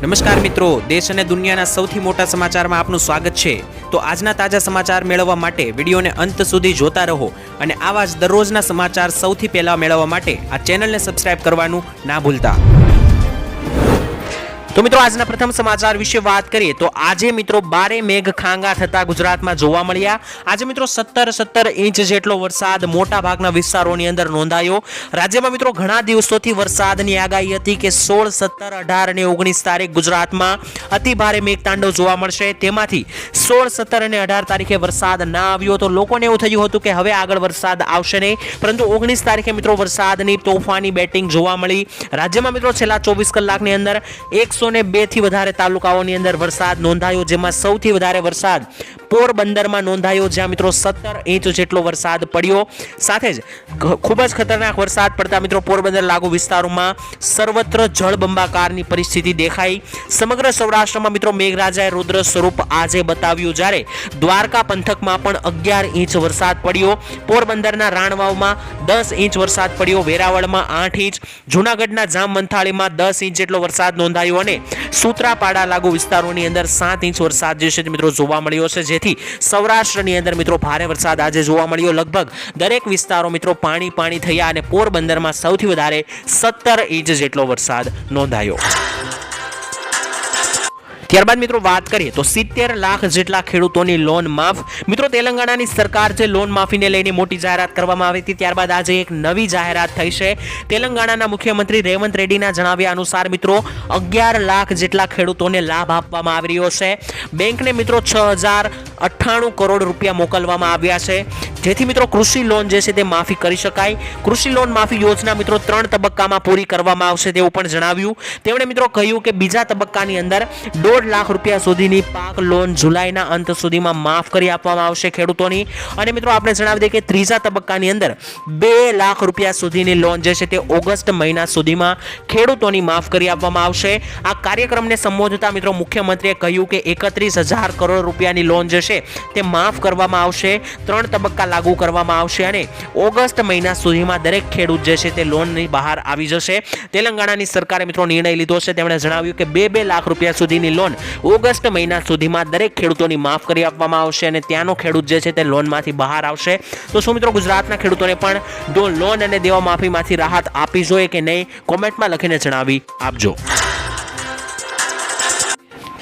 નમસ્કાર મિત્રો, દેશ અને દુનિયાના સૌથી મોટા સમાચારમાં આપનું સ્વાગત છે। તો આજના તાજા સમાચાર મેળવવા માટે વિડીયોને અંત સુધી જોતા રહો અને આવા જ દરરોજના સમાચાર સૌથી પહેલા મેળવવા માટે આ ચેનલને સબસ્ક્રાઇબ કરવાનું ના ભૂલતા। તો મિત્રો આજના પ્રથમ સમાચાર વિશે વાત કરીએ તો આજે મિત્રો બારે મેઘ ખાંગા થતા ગુજરાતમાં જોવા મળ્યા। આજે મિત્રો 17 ઇંચ જેટલો વરસાદ મોટા ભાગના વિસ્તારોની અંદર નોંધાયો। રાજ્યમાં મિત્રો ઘણા દિવસોથી વરસાદની આગાહી હતી કે 16, 17, 18 અને 19 તારીખ ગુજરાતમાં અતિ ભારે મેઘતાંડવ જોવા મળશે। તેમાંથી 16, 17 અને 18 તારીખે વરસાદ ના આવ્યો તો લોકોને એવું થયું હતું કે હવે આગળ વરસાદ આવશે નહીં, પરંતુ 19 તારીખે મિત્રો વરસાદની તોફાની બેટિંગ જોવા મળી। રાજ્યમાં મિત્રો છેલ્લા 24 કલાકની અંદર 102 થી વધારે તાલુકાઓની અંદર વરસાદ નોંધાયો, જેમાં સૌથી વધારે વરસાદ પોરબંદરમાં નોંધાયો, જ્યાં મિત્રો 17 ઇંચ જેટલો વરસાદ પડ્યો। સાથે જ ખૂબ જ ખતરનાક વરસાદ પડતા મિત્રો પોરબંદર લાગુ વિસ્તારોમાં સર્વત્ર જળબંબાકારની પરિસ્થિતિ દેખાઈ। સમગ્ર સૌરાષ્ટ્રમાં મિત્રો મેઘરાજાએ રુદ્ર સ્વરૂપ આજે બતાવ્યું, જ્યારે દ્વારકા પંથકમાં પણ 11 ઇંચ વરસાદ પડ્યો। પોરબંદરના રાણવાવમાં 10 ઇંચ વરસાદ પડ્યો, વેરાવળમાં 8 ઇંચ, જૂનાગઢના જામવંથાળીમાં 10 ઇંચ જેટલો વરસાદ નોંધાયો અને સૂત્રાપાડા લાગુ વિસ્તારોની અંદર 7 ઇંચ વરસાદ જે છે મિત્રો જોવા મળ્યો છે, જેથી સૌરાષ્ટ્રની અંદર મિત્રો ભારે વરસાદ આજે જોવા મળ્યો। લગભગ દરેક વિસ્તારો મિત્રો પાણી થયા અને પોરબંદરમાં સૌથી વધારે 17 ઇંચ જેટલો વરસાદ નોંધાયો। ત્યારબાદ મિત્રો વાત કરીએ તો 70 લાખ જેટલા ખેડૂતોની લોન માફ। મિત્રો તેલંગાણાની સરકાર જે લોન માફીને લઈને મોટી જાહેરાત કરવામાં આવી હતી, ત્યારબાદ આજે એક નવી જાહેરાત થઈ છે। તેલંગાણાના મુખ્યમંત્રી રેવંત રેડ્ડીના જણાવ્યા અનુસાર મિત્રો 11 લાખ જેટલા ખેડૂતોને લાભ આપવામાં આવી રહ્યો છે। બેંકને મિત્રો 6098 કરોડ રૂપિયા મોકલવામાં આવ્યા છે, જેથી મિત્રો કૃષિ લોન જે છે તે માફી કરી શકાય। કૃષિ લોન માફી યોજના મિત્રો 3 તબક્કામાં પૂરી કરવામાં આવશે તેવું પણ જણાવ્યું। તેમણે મિત્રો કહ્યું કે બીજા તબક્કાની અંદર 1.5 લાખ રૂપિયા સુધીની પાક લોન જુલાઈના અંત સુધીમાં માફ કરી આપવામાં આવશે ખેડૂતોની। અને મિત્રો આપણે જણાવી દઈએ કે ત્રીજા તબક્કાની અંદર 2 લાખ રૂપિયા સુધીની લોન જે છે તે ઓગસ્ટ મહિના સુધીમાં ખેડૂતોની માફ કરી આપવામાં આવશે। આ કાર્યક્રમને સંબોધતા મિત્રો મુખ્યમંત્રીએ કહ્યું કે 31,000 કરોડ રૂપિયાની લોન જે છે તે માફ કરવામાં આવશે, 3 તબક્કા લાગુ કરવામાં આવશે અને ઓગસ્ટ મહિના સુધીમાં દરેક ખેડૂત જે છે તે લોનની બહાર આવી જશે। તેલંગાણાની સરકારે મિત્રો નિર્ણય લીધો છે। તેમણે જણાવ્યું કે 2 લાખ રૂપિયા સુધીની લોન ઓગસ્ટ મહિના સુધીમાં દરેક ખેડૂતોની માફ કરી આપવામાં આવશે અને ત્યાંનો ખેડૂત જે છે તે લોનમાંથી બહાર આવશે। તો શું મિત્રો ગુજરાતના ખેડૂતોને પણ લોન અને દેવા માફીમાંથી રાહત આપવી જોઈએ કે નહીં, કોમેન્ટમાં લખીને જણાવી આપજો।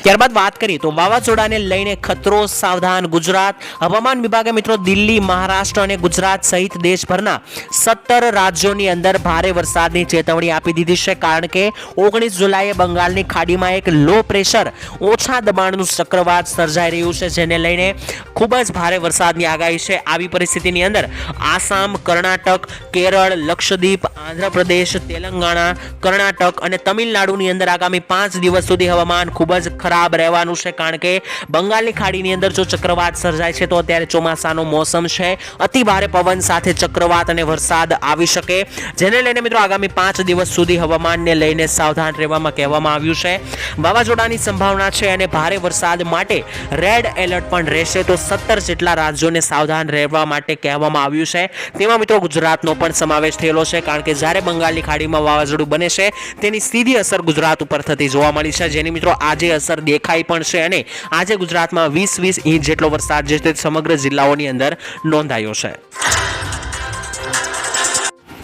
ત્યારબાદ વાત કરીએ તો વાવાઝોડાને લઈને ખતરો, સાવધાન ગુજરાત। હવામાન વિભાગે મિત્રો દિલ્હી, મહારાષ્ટ્ર અને ગુજરાત સહિત દેશભરના 17 રાજ્યોની અંદર ભારે વરસાદની ચેતવણી આપી દીધી છે, કારણ કે 19 જુલાઈએ બંગાળની ખાડીમાં એક લો પ્રેશર ઓછા દબાણનું ચક્રવાત સર્જાઈ રહ્યું છે, જેને લઈને ખૂબ જ ભારે વરસાદની આગાહી છે। આવી પરિસ્થિતિની અંદર આસામ, કર્ણાટક, કેરળ, લક્ષદ્વીપ, આંધ્રપ્રદેશ, તેલંગાણા, કર્ણાટક અને તમિલનાડુની અંદર આગામી 5 દિવસ સુધી હવામાન ખૂબ જ ખરાબ રહેવાનું છે, કારણ કે બંગાળની ખાડીની અંદર જો ચક્રવાત સર્જાય છે તો અત્યારે ચોમાસાનો મોસમ છે, અતિ ભારે પવન સાથે ચક્રવાત અને વરસાદ આવી શકે, જેને લઈને મિત્રો આગામી 5 દિવસ સુધી હવામાનને લઈને સાવધાન રહેવામાં કહેવામાં આવ્યું છે। વાવાઝોડાની સંભાવના છે અને ભારે વરસાદ માટે રેડ એલર્ટ પણ રહેશે, તો 17 જેટલા રાજ્યોને સાવધાન રહેવા માટે કહેવામાં આવ્યું છે। તેમાં મિત્રો ગુજરાતનો પણ સમાવેશ થયેલો છે, કારણ કે જ્યારે બંગાળની ખાડીમાં વાવાઝોડું બને છે તેની સીધી અસર ગુજરાત ઉપર થતી જોવા મળી છે, જેની મિત્રો આજે અસર દેખાઈ પણ છે અને આજે ગુજરાતમાં 20 ઇંચ જેટલો વરસાદ જે છે સમગ્ર જિલ્લાઓની અંદર નોંધાયો છે।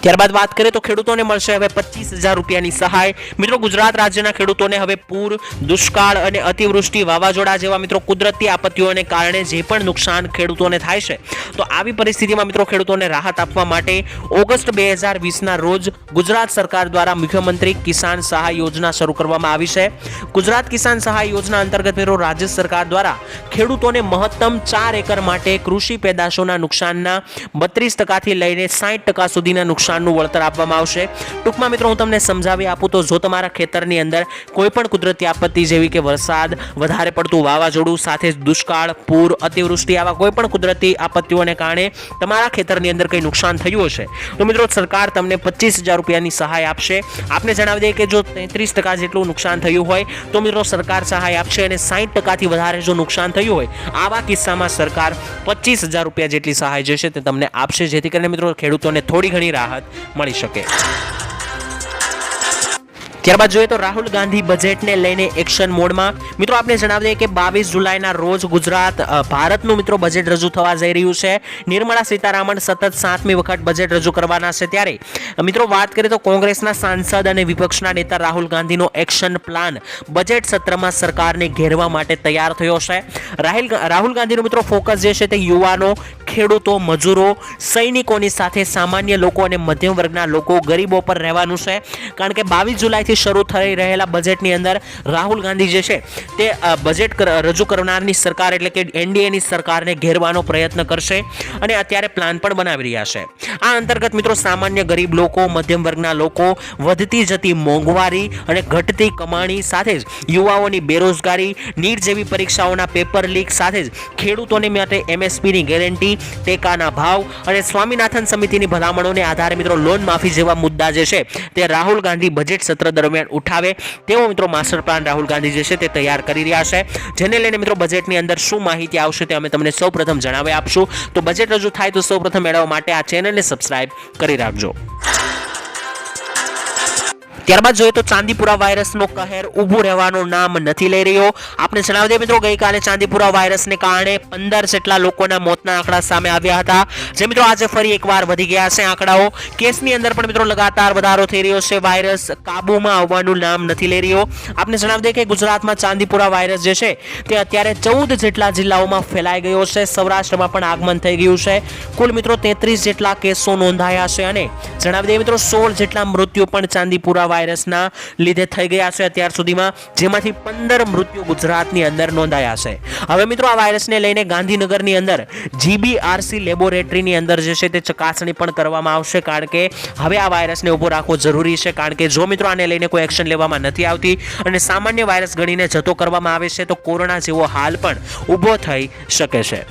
ત્યારબાદ વાત કરીએ તો ખેડૂતોને મળશે હવે 25,000 રૂપિયાની સહાય। મિત્રો ગુજરાત રાજ્યના ખેડૂતોને હવે પૂર, દુષ્કાળ અને અતિવૃષ્ટિ, વાવાઝોડા જેવા મિત્રો કુદરતી આપત્તિઓને કારણે જે પણ નુકસાન ખેડૂતોને થાય છે, તો આવી પરિસ્થિતિમાં મિત્રો ખેડૂતોને રાહત આપવા માટે ઓગસ્ટ 2020ના રોજ ગુજરાત સરકાર દ્વારા મુખ્યમંત્રી કિસાન સહાય યોજના શરૂ કરવામાં આવી છે। ગુજરાત કિસાન સહાય યોજના અંતર્ગત મિત્રો રાજ્ય સરકાર દ્વારા ખેડૂતોને મહત્તમ 4 એકર માટે કૃષિ પેદાશોના નુકસાનના 32% થી લઈને 60% સુધીના નુકસાન નું વળતર આપવામાં આવશે। ટૂંકમાં મિત્રો હું તમને સમજાવી આપું તો જો તમારા ખેતરની અંદર કોઈ પણ કુદરતી આપત્તિ જેવી કે વરસાદ, વધારે પડતું વાવાઝોડું, સાથે દુષ્કાળ, પૂર, અતિવૃષ્ટિ આવા કોઈ પણ કુદરતી આપત્તિઓને કારણે તમારા ખેતરની અંદર કંઈ નુકસાન થયું હશે તો મિત્રો સરકાર તમને 25,000 રૂપિયાની સહાય આપશે। આપને જણાવી દઈએ કે જો 33% જેટલું નુકસાન થયું હોય તો મિત્રો સરકાર સહાય આપશે અને 60% થી વધારે જો નુકસાન થયું હોય આવા કિસ્સામાં સરકાર 25,000 રૂપિયા જેટલી સહાય જે છે તે તમને આપશે, જેથી કરીને મિત્રો ખેડૂતોને થોડી ઘણી રાહત મળી શકે। ત્યારબાદ જોઈએ તો રાહુલ ગાંધી બજેટને લઈને એક્શન મોડમાં. મિત્રો આપને જણાવી દઈએ કે 22 જુલાઈના રોજ ગુજરાત ભારતનું મિત્રો બજેટ રજૂ થવા જઈ રહ્યું છે. નિર્મલા સીતારામન સતત 7મી વખત બજેટ રજૂ કરવાના છે. ત્યારે મિત્રો વાત કરીએ તો કોંગ્રેસના સાંસદ અને વિપક્ષના નેતા રાહુલ ગાંધીનો એક્શન પ્લાન બજેટ સત્રમાં સરકારને ઘેરવા માટે તૈયાર થયો છે. રાહુલ ગાંધીનો મિત્રો ફોકસ જે છે તે યુવાનો, ખેડૂતો, મજૂરો, સૈનિકોની સાથે સામાન્ય લોકો અને મધ્યમ વર્ગના લોકો, ગરીબો પર રહેવાનું છે. કારણ કે 22 જુલાઈથી શરૂ થઈ રહેલા બજેટની અંદર રાહુલ ગાંધી જે છે તે બજેટ રજૂ કરનારની સરકાર એટલે કે એનડીએની સરકારને ઘેરવાનો પ્રયત્ન કરશે અને અત્યારે પ્લાન પણ બનાવી રહ્યા છે. આ અંતર્ગત મિત્રો સામાન્ય ગરીબ લોકો, મધ્યમ વર્ગના લોકો, વધતી જતી મોંઘવારી અને ઘટતી કમાણી સાથે જ યુવાઓની બેરોજગારી, નીટ જેવી પરીક્ષાઓના પેપર લીક સાથે જ ખેડૂતોને માટે એમએસપીની ગેરંટી, ટેકાના ભાવ અને સ્વામીનાથન સમિતિની ભલામણોને આધારે મિત્રો લોન માફી જેવા મુદ્દા જે છે તે રાહુલ ગાંધી બજેટ સત્ર દરમિયાન ઉઠાવે તેવો મિત્રો માસ્ટર પ્લાન રાહુલ ગાંધી જે છે તે તૈયાર કરી રહ્યા છે. જેને લઈને મિત્રો બજેટની અંદર શું માહિતી આવશે તે અમે તમને સૌપ્રથમ જણાવી આપશું. તો બજેટ રજૂ થાય તો સૌપ્રથમ મેળવવા માટે આ ચેનલને સબસ્ક્રાઇબ કરી રાખજો. ત્યારબાદ જોઈએ તો ચાંદીપુરા વાયરસનો કહેર ઊભું રહેવાનું નામ નથી લઈ રહ્યો. આપણે જણાવી દઈએ મિત્રો ગઈકાલે ચાંદીપુરા વાયરસને કારણે 15 જેટલા લોકોના મોતના આંકડા સામે આવ્યા હતા, જે મિત્રો આજે ફરી એકવાર વધી ગયા છે આંકડાઓ. કેસની અંદર પણ મિત્રો લગાતાર વધારો થઈ રહ્યો છે. વાયરસ કાબૂમાં આવવાનું નામ નથી લઈ રહ્યો. આપણે જણાવી દઈએ કે ગુજરાતમાં ચાંદીપુરા વાયરસ જે છે તે અત્યારે 14 જેટલા જિલ્લાઓમાં ફેલાઈ ગયો છે. સૌરાષ્ટ્રમાં પણ આગમન થઈ ગયું છે. કુલ મિત્રો 33 જેટલા કેસો નોંધાયા છે અને જણાવી દઈએ મિત્રો 16 જેટલા મૃત્યુ પણ ચાંદીપુરા વાયરસના લીધે થઈ ગયા છે અત્યાર સુધીમાં, જેમાંથી 15 મૃત્યુ ગુજરાતની અંદર નોંધાયા છે. હવે મિત્રો આ વાયરસને લઈને ગાંધીનગરની અંદર જીબીઆરસી લેબોરેટરીની અંદર જે છે તે ચકાસણી પણ કરવામાં આવશે. કારણ કે હવે આ વાયરસને ઊભો રાખવો જરૂરી છે. કારણ કે જો મિત્રો આને લઈને કોઈ એક્શન લેવામાં નથી આવતી અને સામાન્ય વાયરસ ગણીને જતો કરવામાં આવે છે તો કોરોના જેવો હાલ પણ ઊભો થઈ શકે છે.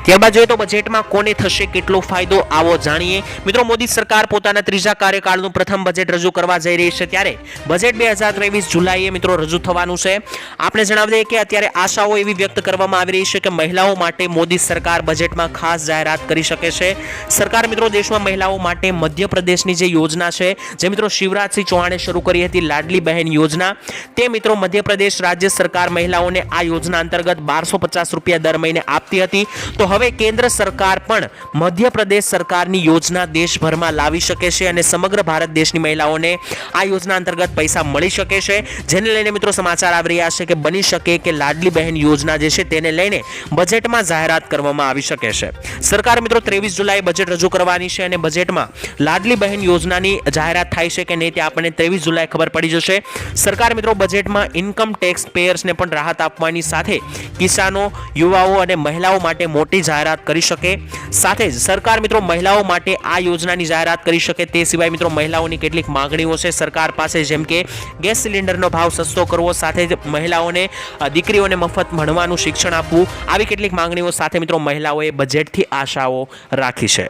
ત્યારબાદ જોઈએ તો બજેટમાં કોને થશે કેટલો ફાયદો, આવો જાણીએ. મિત્રો મોદી સરકાર પોતાના ત્રીજા કાર્યકાળનું પ્રથમ બજેટ રજૂ કરવા જઈ રહી છે. ત્યારે બજેટ 2023 જુલાઈએ મિત્રો રજૂ થવાનું છે. આપણે જણાવી દઈએ કે અત્યારે આશાઓ એવી વ્યક્ત કરવામાં આવી રહી છે કે મહિલાઓ માટે મોદી સરકાર બજેટમાં ખાસ જાહેરાત કરી શકે છે. સરકાર મિત્રો દેશમાં મહિલાઓ માટે મધ્યપ્રદેશની જે યોજના છે, જે મિત્રો શિવરાજસિંહ ચૌહાણે શરૂ કરી હતી, લાડલી બહેન યોજના, તે મિત્રો મધ્યપ્રદેશ રાજ્ય સરકાર મહિલાઓને આ યોજના અંતર્ગત 1250 રૂપિયા દર મહિને આપતી હતી. તો હવે કેન્દ્ર સરકાર પણ મધ્યપ્રદેશ સરકારની યોજના દેશભરમાં લાવી શકે છે અને સમગ્ર ભારત દેશની મહિલાઓને આ યોજના અંતર્ગત પૈસા મળી શકે છે. જેને લઈને મિત્રો સમાચાર આવી રહ્યા છે કે બની શકે કે લાડલી બહેન યોજના જે છે તેને લઈને બજેટમાં જાહેરાત કરવામાં આવી શકે છે. સરકાર મિત્રો 23 જુલાઈ બજેટ રજૂ કરવાની છે અને બજેટમાં લાડલી બહેન યોજનાની જાહેરાત થાય છે કે નહીં તે આપણને 23 જુલાઈ ખબર પડી જશે. સરકાર મિત્રો બજેટમાં ઇન્કમ ટેક્સ પેયર્સને પણ રાહત આપવાની સાથે કિસાનો, યુવાઓ અને મહિલાઓ માટે મોટી જાહેરાત કરી શકે. સાથે જ સરકાર મિત્રો મહિલાઓ માટે આ યોજનાની જાહેરાત કરી શકે. તે સિવાય મિત્રો મહિલાઓની કેટલીક માંગણીઓ છે સરકાર પાસે, જેમ કે ગેસ સિલિન્ડરનો ભાવ સસ્તો કરવો, સાથે જ મહિલાઓને દીકરીઓને મફત ભણવાનું શિક્ષણ આપવું, આવી કેટલીક માંગણીઓ સાથે મિત્રો મહિલાઓએ બજેટથી આશાઓ રાખી છે.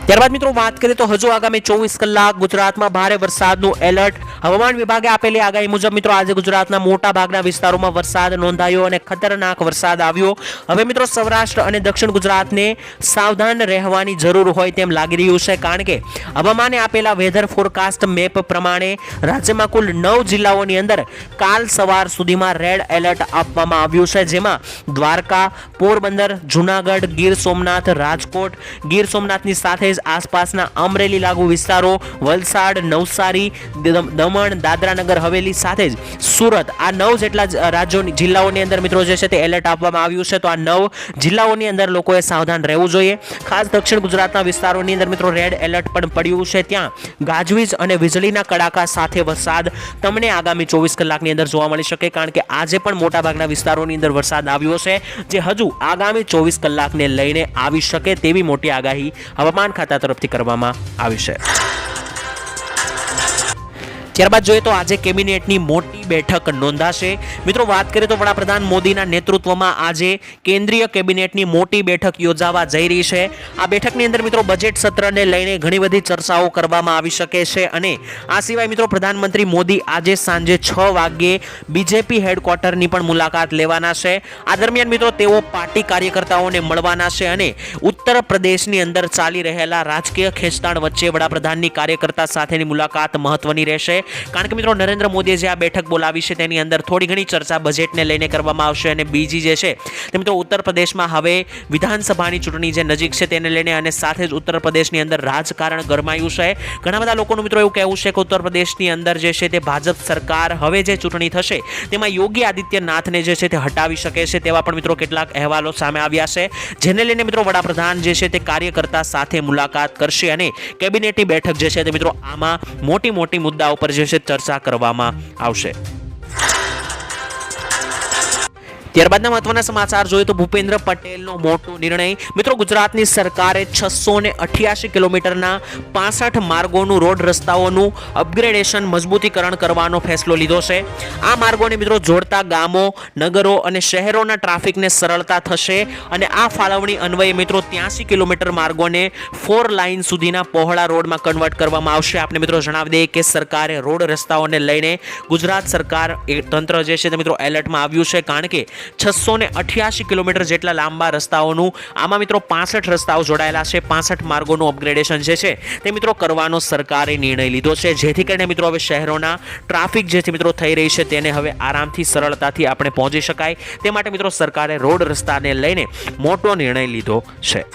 ત્યારબાદ મિત્રો વાત કરીએ તો હજુ આગામી 24 કલાક ગુજરાતમાં ભારે વરસાદનું એલર્ટ. હવામાન વિભાગે આપેલી આગાહી મુજબ મિત્રો આજે ગુજરાતના મોટા ભાગના વિસ્તારોમાં વરસાદ નોંધાયો અને ખતરનાક વરસાદ આવ્યો. હવે મિત્રો સૌરાષ્ટ્ર અને દક્ષિણ ગુજરાતને સાવધાન રહેવાની જરૂર હોય તેમ લાગી રહ્યું છે. કારણ કે હવામાને આપેલા વેધર ફોરકાસ્ટ મેપ પ્રમાણે રાજ્યમાં કુલ 9 જિલ્લાઓની અંદર કાલ સવાર સુધીમાં રેડ એલર્ટ આપવામાં આવ્યું છે. જેમાં દ્વારકા, પોરબંદર, જુનાગઢ, ગીર સોમનાથ, રાજકોટ, ગીર સોમનાથની સાથે આસપાસના અમરેલી લાગુ વિસ્તારો, વલસાડ, નવસારી, દમણ, દાદરા નગર હવેલી સાથે જ સુરત, આ 9 જેટલા રાજ્યોની જિલ્લાઓની અંદર મિત્રો જે છે તે એલર્ટ આપવામાં આવ્યું છે. તો આ 9 જિલ્લાઓની અંદર લોકોએ સાવધાન રહેવું જોઈએ. ખાસ દક્ષિણ ગુજરાતના વિસ્તારોની અંદર મિત્રો રેડ એલર્ટ પણ પડ્યું છે. ત્યાં ગાજવીજ અને વીજળીના કડાકા સાથે વરસાદ તમને આગામી 24 કલાકની અંદર જોવા મળી શકે. કારણ કે આજે પણ મોટાભાગના વિસ્તારોની અંદર વરસાદ આવ્યો છે, જે હજુ આગામી 24 કલાકને લઈને આવી શકે તેવી મોટી આગાહી હવામાન ખાતા તરફથી કરવામાં આવી છે. ત્યારબાદ જોઈએ તો આજે કેબિનેટની મોટી બેઠક નોંધાશે. મિત્રો વાત કરીએ તો વડાપ્રધાન મોદીના નેતૃત્વમાં આજે કેન્દ્રીય કેબિનેટની મોટી બેઠક યોજાવા જઈ રહી છે. આ બેઠકની અંદર મિત્રો બજેટ સત્રને લઈને ઘણી બધી ચર્ચાઓ કરવામાં આવી શકે છે અને આ સિવાય મિત્રો પ્રધાનમંત્રી મોદી આજે સાંજે 6 વાગ્યે બીજેપી હેડક્વાર્ટરની પણ મુલાકાત લેવાના છે. આ દરમિયાન મિત્રો તેઓ પાર્ટી કાર્યકર્તાઓને મળવાના છે અને ઉત્તર પ્રદેશની અંદર ચાલી રહેલા રાજકીય ખેંચતાણ વચ્ચે વડાપ્રધાનની કાર્યકર્તા સાથેની મુલાકાત મહત્વની રહેશે. કારણ કે મિત્રો નરેન્દ્ર મોદીએ જે આ બેઠક બોલાવી છે તેની અંદર થોડી ઘણી ચર્ચા બજેટને લઈને કરવામાં આવશે અને બીજી જે છે તે મિત્રો ઉત્તર પ્રદેશમાં હવે વિધાનસભાની ચૂંટણી જે નજીક છે તેને લઈને અને સાથે જ ઉત્તર પ્રદેશની અંદર રાજકારણ ગરમાયું છે. ઘણા બધા લોકોનું મિત્રો એવું કહેવું છે કે ઉત્તર પ્રદેશની અંદર જે છે તે ભાજપ સરકાર હવે જે ચૂંટણી થશે તેમાં યોગી આદિત્યનાથને જે છે તે હટાવી શકે છે તેવા પણ મિત્રો કેટલાક અહેવાલો સામે આવ્યા છે, જેને લઈને મિત્રો વડાપ્રધાન જે છે તે કાર્યકર્તા સાથે મુલાકાત કરશે અને કેબિનેટની બેઠક જે છે તે મિત્રો આમાં મોટી મુદ્દાઓ પર જે છે ચર્ચા કરવામાં આવશે. ત્યારબાદના મહત્વના સમાચાર જોઈએ તો ભૂપેન્દ્ર પટેલનો મોટો નિર્ણય. મિત્રો ગુજરાતની સરકારે 688 કિલોમીટરના 65 માર્ગોનું રોડ રસ્તાઓનું અપગ્રેડેશન મજબૂતીકરણ કરવાનો ફેસલો લીધો છે. આ માર્ગોને મિત્રો જોડતા ગામો, નગરો અને શહેરોના ટ્રાફિકને સરળતા થશે અને આ ફાળવણી અન્વયે મિત્રો 83 કિલોમીટર માર્ગોને 4 લાઇન સુધીના પહોળા રોડમાં કન્વર્ટ કરવામાં આવશે. આપણે મિત્રો જણાવી દઈએ કે સરકારે રોડ રસ્તાઓને લઈને ગુજરાત સરકાર તંત્ર જે છે તે મિત્રો એલર્ટમાં આવ્યું છે, કારણ કે 688 કિલોમીટર જેટલા લાંબા રસ્તાઓનું આમાં મિત્રો 65 રસ્તાઓ જોડાયેલા છે. 65 માર્ગોનું અપગ્રેડેશન જે છે તે મિત્રો કરવાનો સરકારે નિર્ણય લીધો છે, જેથી કરીને મિત્રો હવે શહેરોના ટ્રાફિક જે મિત્રો થઈ રહી છે તેને હવે આરામથી સરળતાથી આપણે પહોંચી શકાય તે માટે મિત્રો સરકારે રોડ રસ્તાને લઈને મોટો નિર્ણય લીધો છે.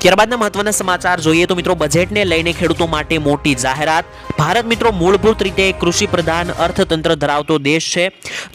ત્યારબાદના મહત્વના સમાચાર જોઈએ તો મિત્રો બજેટને લઈને ખેડૂતો માટે મોટી જાહેરાત. ભારત મિત્રો મૂળભૂત રીતે કૃષિ પ્રધાન અર્થતંત્ર ધરાવતો દેશ છે.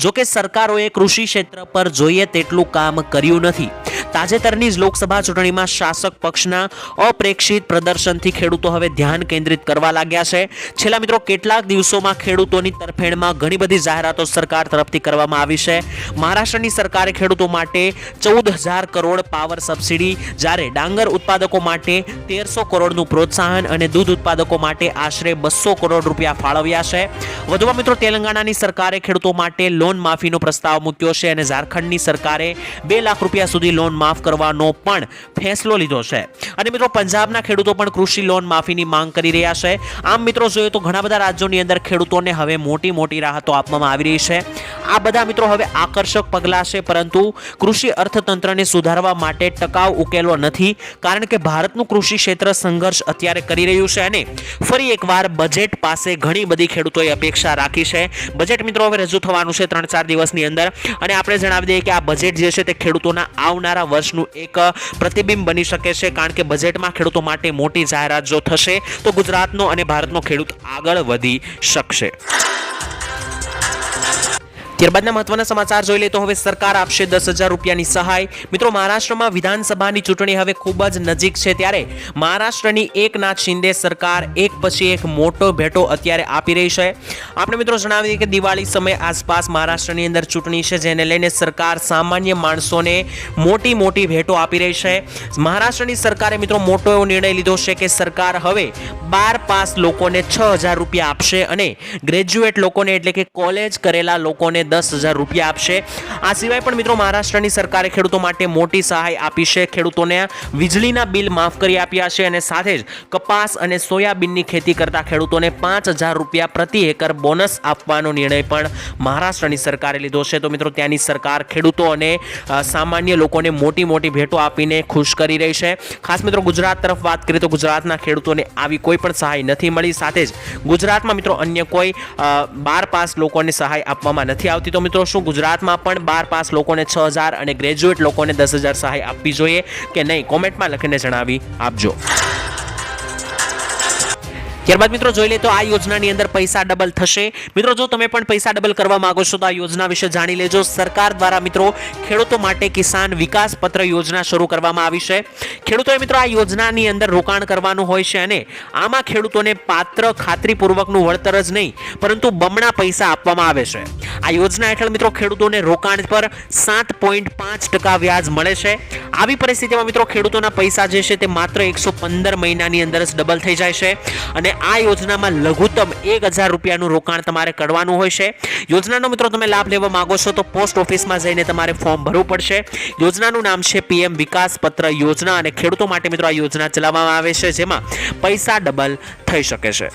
જો કે સરકારોએ કૃષિ ક્ષેત્ર પર જોઈએ તેટલું કામ કર્યું નથી. તાજેતરની જ લોકસભા ચૂંટણીમાં શાસક પક્ષના અપ્રેક્ષિત પ્રદર્શનથી ખેડૂતો હવે ધ્યાન કેન્દ્રિત કરવા લાગ્યા છે. છેલ્લા મિત્રો કેટલાક દિવસોમાં ખેડૂતોની તરફેણમાં ઘણી બધી જાહેરાતો સરકાર તરફથી કરવામાં આવી છે. મહારાષ્ટ્રની સરકારે ખેડૂતો માટે 14,000 કરોડ પાવર સબસિડી, જ્યારે ડાંગર ઉત્પાદકો માટે 1300 કરોડનું પ્રોત્સાહન અને દૂધ ઉત્પાદકો માટે આશરે 200 કરોડ રૂપિયા ફાળવ્યા છે. વધુમાં મિત્રો તેલંગાણાની સરકારે ખેડૂતો માટે લોન માફીનો પ્રસ્તાવ મૂક્યો છે અને ઝારખંડની સરકારે 2 લાખ રૂપિયા સુધી લોન માફ કરવાનો પણ ફેસલો લીધો છે. અને મિત્રો પંજાબના ખેડૂતો પણ કૃષિ લોન માફીની માંગ કરી રહ્યા છે. આમ મિત્રો જોઈએ તો ઘણા બધા રાજ્યોની અંદર ખેડૂતોને હવે મોટી રાહતો આપવામાં આવી રહી છે. આ બધા મિત્રો હવે આકર્ષક પગલાં છે, પરંતુ કૃષિ અર્થતંત્રને સુધારવા માટે ટકાઉ ઉકેલો નથી, કારણ કે ભારતનું કૃષિ ક્ષેત્ર સંઘર્ષ અત્યારે કરી રહ્યું છે અને ફરી એકવાર બજેટ પાસે ઘણી બધી ખેડૂતોએ અપેક્ષા રાખી છે. બજેટ મિત્રો હવે રજૂ થવાનું છે 3-4 દિવસની અંદર અને આપણે જણાવી દઈએ કે આ બજેટ જે છે તે ખેડૂતોના આવનારા વર્ષનું એક પ્રતિબિંબ બની શકે છે, કારણ કે બજેટમાં ખેડૂતો માટે મોટી જાહેરાત જો થશે તો ગુજરાતનો અને ભારતનો ખેડૂત આગળ વધી શકશે. ત્યારબાદના મહત્વના સમાચાર જોઈ લે તો હવે સરકાર આપશે 10,000 રૂપિયાની સહાય. મિત્રો મહારાષ્ટ્રમાં વિધાનસભાની ચૂંટણી હવે ખૂબ જ નજીક છે, ત્યારે મહારાષ્ટ્રની એકનાથ શિંદે સરકાર એક પછી એક મોટો ભેટો અત્યારે આપી રહી છે. આપણે મિત્રો જણાવીએ કે દિવાળી સમય આસપાસ મહારાષ્ટ્રની અંદર ચૂંટણી છે, જેને લઈને સરકાર સામાન્ય માણસોને મોટી ભેટો આપી રહી છે. મહારાષ્ટ્રની સરકારે મિત્રો મોટો એવો નિર્ણય લીધો છે કે સરકાર હવે 12 પાસ લોકોને 6,000 રૂપિયા આપશે અને ગ્રેજ્યુએટ લોકોને એટલે કે કોલેજ કરેલા લોકોને 10,000 રૂપિયા આપશે. આ સિવાય પણ મિત્રો મહારાષ્ટ્રની સરકારે ખેડૂતો માટે મોટી સહાય આપી છે. ખેડૂતોને વીજળીના બિલ માફ કરી આપ્યા છે અને સાથે જ કપાસ અને સોયાબીનની ખેતી કરતા ખેડૂતોને 5,000 રૂપિયા પ્રતિ એકર બોનસ આપવાનો નિર્ણય પણ મહારાષ્ટ્રની સરકારે લીધો છે. તો મિત્રો ત્યાંની સરકાર ખેડૂતો અને સામાન્ય લોકોને મોટી ભેટો આપીને ખુશ કરી રહી છે. ખાસ મિત્રો ગુજરાત તરફ વાત કરીએ તો ગુજરાતના ખેડૂતોને આવી કોઈ પણ સહાય નથી મળી. સાથે જ ગુજરાતમાં મિત્રો અન્ય કોઈ 12 પાસ લોકોને સહાય આપવામાં નથી આવતી. તો મિત્રો શું ગુજરાતમાં પણ 12 પાસ લોકોને 6,000 અને ગ્રેજ્યુએટ લોકોને 10,000 સહાય આપવી જોઈએ કે નહીં? કોમેન્ટમાં લખીને જણાવી આપજો. ત્યારબાદ મિત્રો જોઈ લે તો આ યોજનાની અંદર પૈસા ડબલ થશે. મિત્રો જો તમે પણ પૈસા ડબલ કરવા માંગો છો તો આ યોજના વિશે જાણી લેજો. સરકાર દ્વારા મિત્રો ખેડૂતો માટે કિસાન વિકાસ પત્ર યોજના શરૂ કરવામાં આવી છે. ખેડૂતોએ મિત્રો આ યોજનાની અંદર રોકાણ કરવાનું હોય છે અને આમાં ખેડૂતોને પાત્ર ખાતરીપૂર્વકનું વળતર જ નહીં પરંતુ બમણા પૈસા આપવામાં આવે છે. આ યોજના હેઠળ મિત્રો ખેડૂતોને રોકાણ પર 7.5% વ્યાજ મળે છે. આવી પરિસ્થિતિમાં મિત્રો ખેડૂતોના પૈસા જે છે તે માત્ર 115 મહિનાની અંદર જ ડબલ થઈ જાય છે અને આ યોજનામાં લઘુત્તમ 1000 રૂપિયાનું રોકાણ તમારે કરવાનું હોય છે. યોજનાનો મિત્રો તમે લાભ લેવા માંગો છો તો પોસ્ટ ઓફિસમાં જઈને તમારે ફોર્મ ભરવું પડશે. યોજનાનું નામ છે PM વિકાસ પત્ર યોજના અને ખેડૂતો માટે મિત્રો આ યોજના ચલાવવામાં આવે છે જેમાં પૈસા ડબલ થઈ શકે છે.